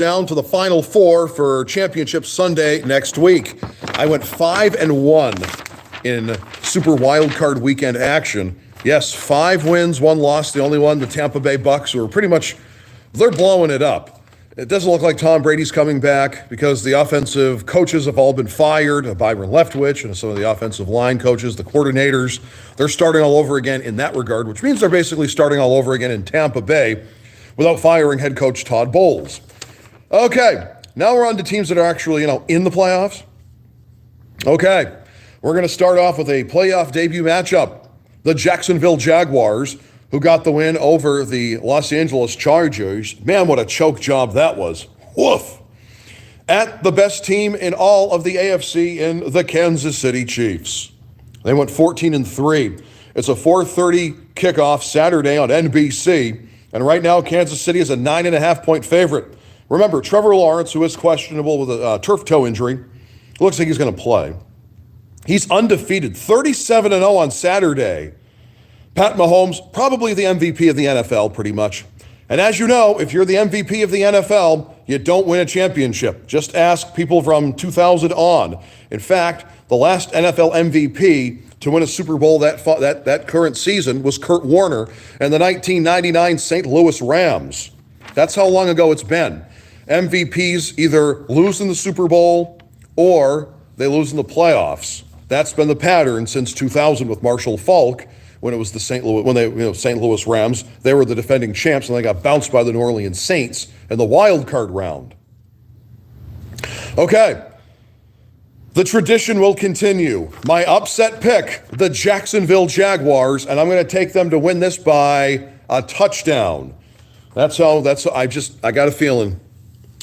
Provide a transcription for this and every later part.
down to the Final Four for Championship Sunday next week. I went 5-1 in Super Wildcard Weekend action. Yes, 5 wins, 1 loss. The only one, the Tampa Bay Bucks, who are pretty much, they're blowing it up. It doesn't look like Tom Brady's coming back because the offensive coaches have all been fired, Byron Leftwich and some of the offensive line coaches, the coordinators. They're starting all over again in that regard, which means they're basically starting all over again in Tampa Bay without firing head coach Todd Bowles. Okay, now we're on to teams that are actually, in the playoffs. Okay, we're going to start off with a playoff debut matchup. The Jacksonville Jaguars, who got the win over the Los Angeles Chargers. Man, what a choke job that was. Woof. At the best team in all of the AFC in the Kansas City Chiefs. They went 14-3. It's a 4:30 kickoff Saturday on NBC. And right now, Kansas City is a 9.5-point favorite. Remember, Trevor Lawrence, who is questionable with a turf toe injury, looks like he's going to play. He's undefeated, 37-0 on Saturday. Pat Mahomes, probably the MVP of the NFL, pretty much. And as you know, if you're the MVP of the NFL, you don't win a championship. Just ask people from 2000 on. In fact, the last NFL MVP to win a Super Bowl that current season was Kurt Warner and the 1999 St. Louis Rams. That's how long ago it's been. MVPs either lose in the Super Bowl or they lose in the playoffs. That's been the pattern since 2000 with Marshall Faulk when it was the St. Louis Rams. They were the defending champs and they got bounced by the New Orleans Saints in the wild card round. Okay. The tradition will continue. My upset pick, the Jacksonville Jaguars, and I'm going to take them to win this by a touchdown. I got a feeling.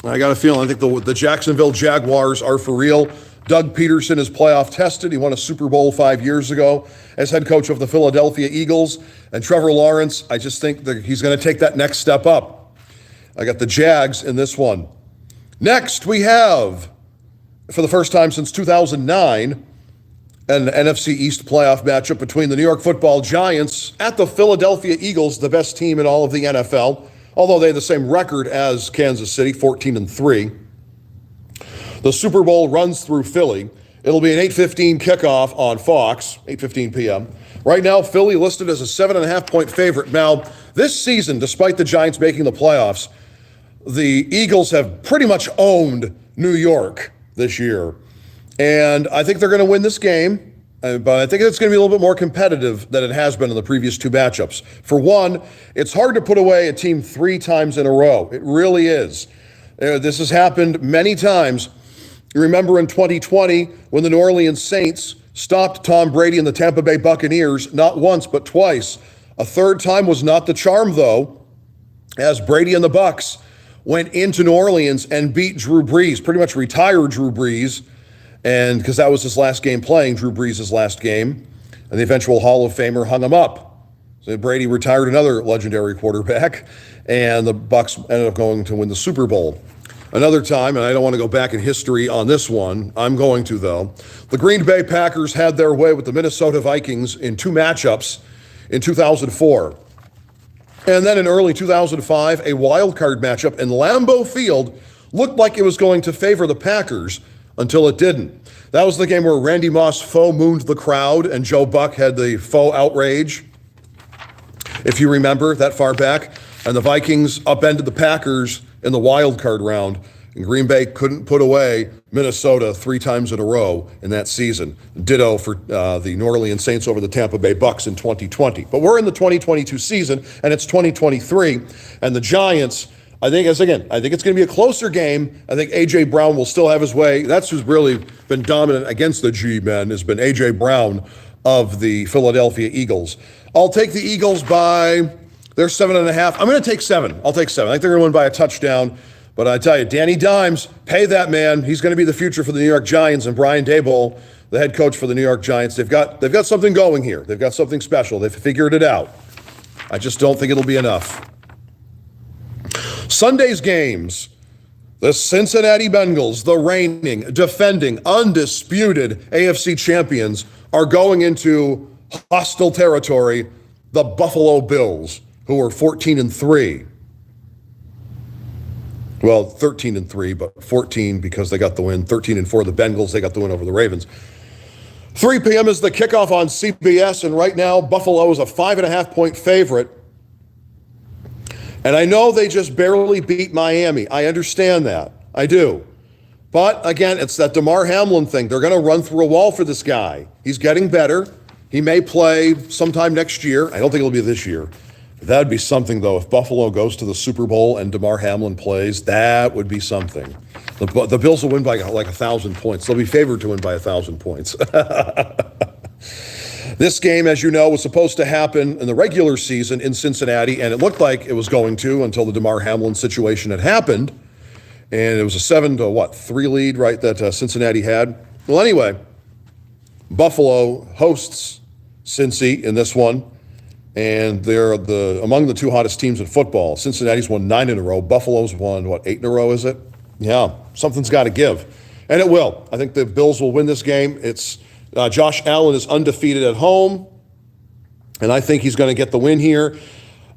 I think the Jacksonville Jaguars are for real. Doug Peterson is playoff tested. He won a Super Bowl 5 years ago as head coach of the Philadelphia Eagles. And Trevor Lawrence, I just think that he's going to take that next step up. I got the Jags in this one. Next, we have, for the first time since 2009, an NFC East playoff matchup between the New York Football Giants at the Philadelphia Eagles, the best team in all of the NFL, although they have the same record as Kansas City, 14-3. The Super Bowl runs through Philly. It'll be an 8:15 kickoff on Fox, 8:15 p.m. Right now, Philly listed as a 7.5-point favorite. Now, this season, despite the Giants making the playoffs, the Eagles have pretty much owned New York this year. And I think they're going to win this game, but I think it's going to be a little bit more competitive than it has been in the previous 2 matchups. For one, it's hard to put away a team 3 times in a row. It really is. This has happened many times. You remember in 2020 when the New Orleans Saints stopped Tom Brady and the Tampa Bay Buccaneers not once but twice. A third time was not the charm, though, as Brady and the Bucs went into New Orleans and beat Drew Brees, pretty much retired Drew Brees, and because that was his last game playing, Drew Brees' last game, and the eventual Hall of Famer hung him up. So Brady retired another legendary quarterback, and the Bucs ended up going to win the Super Bowl. Another time, and I don't want to go back in history on this one, I'm going to though, the Green Bay Packers had their way with the Minnesota Vikings in 2 matchups in 2004. And then in early 2005, a wild card matchup in Lambeau Field looked like it was going to favor the Packers until it didn't. That was the game where Randy Moss faux mooned the crowd and Joe Buck had the faux outrage, if you remember that far back. And the Vikings upended the Packers in the wild card round, and Green Bay couldn't put away Minnesota 3 times in a row in that season. Ditto for the New Orleans Saints over the Tampa Bay Bucks in 2020. But we're in the 2022 season, and it's 2023, and the Giants, I think it's going to be a closer game. I think A.J. Brown will still have his way. That's who's really been dominant against the G-men, has been A.J. Brown of the Philadelphia Eagles. I'll take the Eagles by... They're 7.5. I'm going to take 7. I'll take 7. I think they're going to win by a touchdown. But I tell you, Danny Dimes, pay that man. He's going to be the future for the New York Giants. And Brian Daboll, the head coach for the New York Giants, they've got something going here. They've got something special. They've figured it out. I just don't think it'll be enough. Sunday's games. The Cincinnati Bengals, the reigning, defending, undisputed AFC champions, are going into hostile territory, the Buffalo Bills, who are 14-3. Well, 13-3, but 14 because they got the win. 13-4, the Bengals, they got the win over the Ravens. 3 p.m. is the kickoff on CBS, and right now Buffalo is a 5.5-point favorite. And I know they just barely beat Miami. I understand that. I do. But again, it's that Damar Hamlin thing. They're going to run through a wall for this guy. He's getting better. He may play sometime next year. I don't think it'll be this year. That would be something, though. If Buffalo goes to the Super Bowl and Damar Hamlin plays, that would be something. The Bills will win by like 1,000 points. They'll be favored to win by 1,000 points. This game, as you know, was supposed to happen in the regular season in Cincinnati, and it looked like it was going to until the Damar Hamlin situation had happened. And it was a 7-3 lead, right, that Cincinnati had. Well, anyway, Buffalo hosts Cincy in this one. And they're among the two hottest teams in football. Cincinnati's won 9 in a row. Buffalo's won, 8 in a row, is it? Yeah, something's got to give. And it will. I think the Bills will win this game. It's Josh Allen is undefeated at home, and I think he's going to get the win here.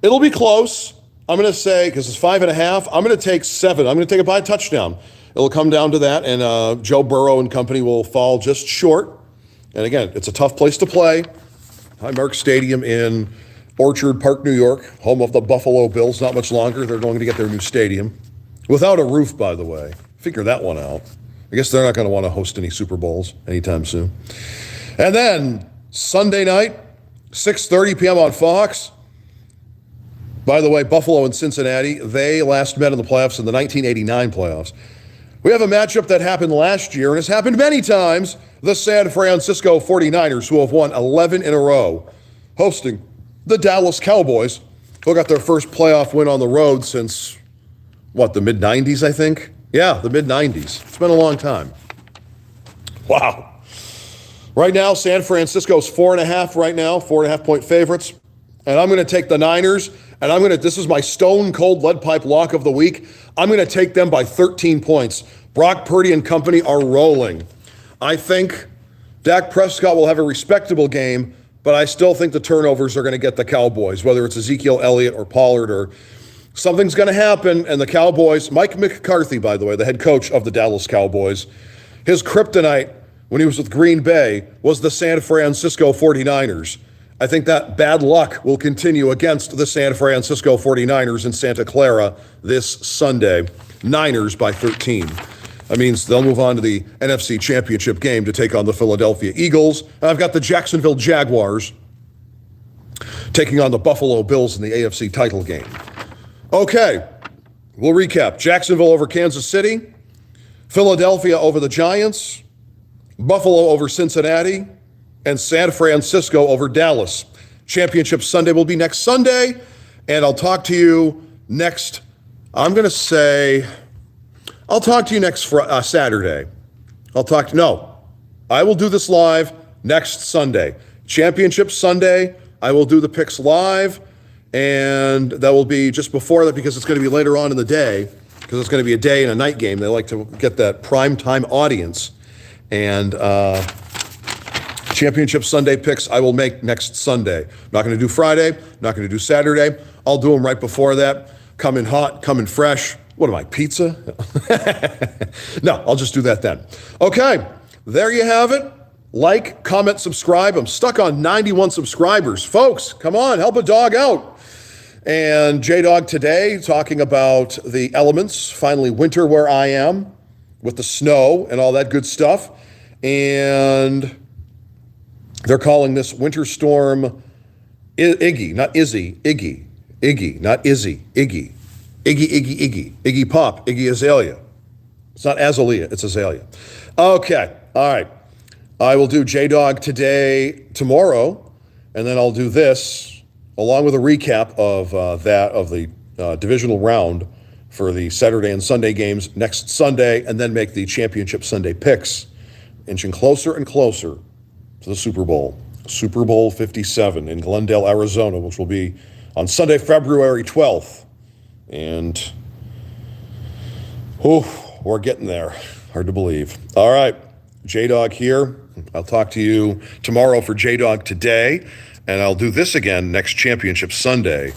It'll be close. I'm going to say, because it's 5.5, I'm going to take 7. I'm going to take it by a touchdown. It'll come down to that, and Joe Burrow and company will fall just short. And again, it's a tough place to play. Highmark Stadium in Orchard Park, New York, home of the Buffalo Bills. Not much longer. They're going to get their new stadium. Without a roof, by the way. Figure that one out. I guess they're not going to want to host any Super Bowls anytime soon. And then Sunday night, 6:30 p.m. on Fox. By the way, Buffalo and Cincinnati, they last met in the playoffs in the 1989 playoffs. We have a matchup that happened last year, and has happened many times. The San Francisco 49ers, who have won 11 in a row, hosting the Dallas Cowboys, who got their first playoff win on the road since, the mid-90s, I think? Yeah, the mid-90s. It's been a long time. Wow. Right now, San Francisco's 4.5 right now, 4.5-point favorites. And I'm going to take the Niners, and this is my stone-cold lead pipe lock of the week. I'm going to take them by 13 points. Brock Purdy and company are rolling. I think Dak Prescott will have a respectable game, but I still think the turnovers are going to get the Cowboys, whether it's Ezekiel Elliott or Pollard or something's going to happen. And the Cowboys, Mike McCarthy, by the way, the head coach of the Dallas Cowboys, his kryptonite when he was with Green Bay was the San Francisco 49ers. I think that bad luck will continue against the San Francisco 49ers in Santa Clara this Sunday. Niners by 13. That means they'll move on to the NFC Championship game to take on the Philadelphia Eagles. And I've got the Jacksonville Jaguars taking on the Buffalo Bills in the AFC title game. Okay, we'll recap. Jacksonville over Kansas City, Philadelphia over the Giants, Buffalo over Cincinnati, and San Francisco over Dallas. Championship Sunday will be next Sunday, and I'll talk to you next, I'll talk to you next Saturday. I will do this live next Sunday. Championship Sunday, I will do the picks live, and that will be just before that because it's going to be later on in the day, because it's going to be a day and a night game. They like to get that prime time audience. And Championship Sunday picks I will make next Sunday. I'm not going to do Friday, not going to do Saturday. I'll do them right before that. Coming hot, coming fresh. What am I, pizza? No, I'll just do that then. Okay, there you have it. Like, comment, subscribe. I'm stuck on 91 subscribers. Folks, come on, help a dog out. And J-Dawg today talking about the elements, finally winter where I am, with the snow and all that good stuff. And they're calling this winter storm Iggy, not Izzy, Iggy. Iggy, not Izzy, Iggy. Iggy Pop, Iggy Azalea. It's not Azalea, it's Azalea. Okay, all right. I will do J-Dawg tomorrow, and then I'll do this along with a recap of the divisional round for the Saturday and Sunday games next Sunday, and then make the Championship Sunday picks, inching closer and closer to the Super Bowl. Super Bowl 57 in Glendale, Arizona, which will be on Sunday, February 12th. And, we're getting there. Hard to believe. All right, J-Dawg here. I'll talk to you tomorrow for J-Dawg today, and I'll do this again next Championship Sunday.